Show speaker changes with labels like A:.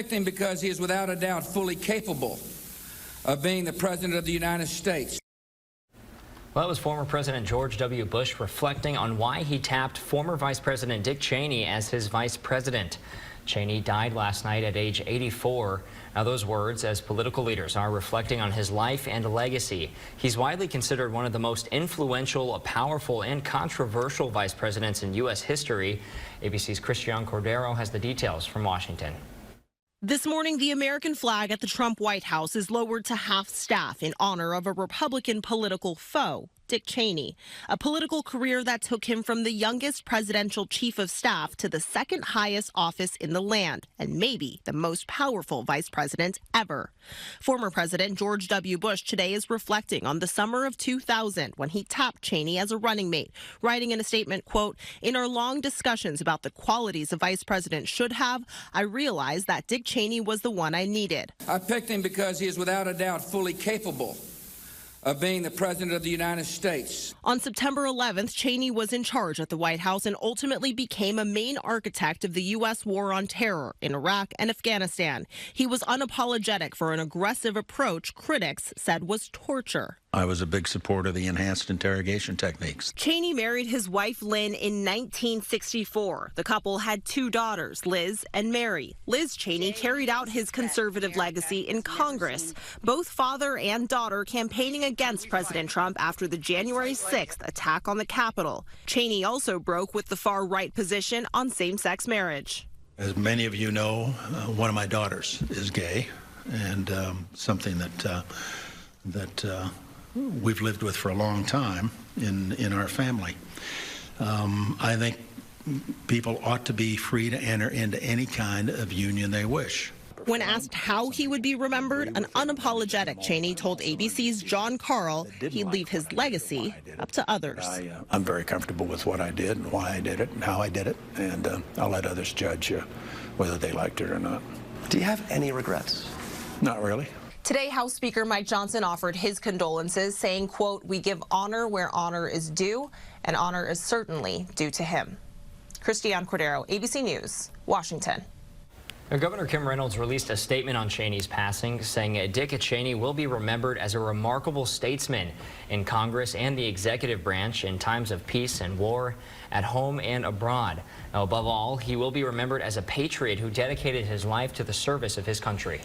A: Him because he is without a doubt fully capable of being the President of the United States.
B: Well, that was former President George W. Bush reflecting on why he tapped former Vice President Dick Cheney as his vice president. Cheney died last night at age 84. Now, those words, as political leaders, are reflecting on his life and legacy. He's widely considered one of the most influential, powerful, and controversial vice presidents in U.S. history. ABC's Christian Cordero has the details from Washington.
C: This morning, the American flag at the Trump White House is lowered to half-staff in honor of a Republican political foe, Dick Cheney, a political career that took him from the youngest presidential chief of staff to the second highest office in the land, and maybe the most powerful vice president ever. Former President George W. Bush today is reflecting on the summer of 2000 when he tapped Cheney as a running mate, writing in a statement, quote, "In our long discussions about the qualities a vice president should have, I realized that Dick Cheney was the one I needed.
A: I picked him because he is without a doubt fully capable of being the President of the United States."
C: On September 11th, Cheney was in charge at the White House and ultimately became a main architect of the U.S. war on terror in Iraq and Afghanistan. He was unapologetic for an aggressive approach critics said was torture.
D: I was a big supporter of the enhanced interrogation techniques.
C: Cheney married his wife Lynn in 1964. The couple had two daughters, Liz and Mary. Liz Cheney carried out his conservative legacy in Congress, both father and daughter campaigning against President Trump after the January 6th attack on the Capitol. Cheney also broke with the far-right position on same-sex marriage.
D: As many of you know, one of my daughters is gay, and something that we've lived with for a long time in our family. I think people ought to be free to enter into any kind of union they wish.
C: When asked how he would be remembered, an unapologetic Cheney told ABC's John Carl he'd leave his legacy up to others.
D: I'm very comfortable with what I did and why I did it and how I did it, and I'll let others judge whether they liked it or not.
E: Do you have any regrets?
D: Not really.
C: Today, House Speaker Mike Johnson offered his condolences, saying, quote, "We give honor where honor is due, and honor is certainly due to him." Christian Cordero, ABC News, Washington.
B: Now, Governor Kim Reynolds released a statement on Cheney's passing, saying Dick Cheney will be remembered as a remarkable statesman in Congress and the executive branch in times of peace and war, at home and abroad. Now, above all, he will be remembered as a patriot who dedicated his life to the service of his country.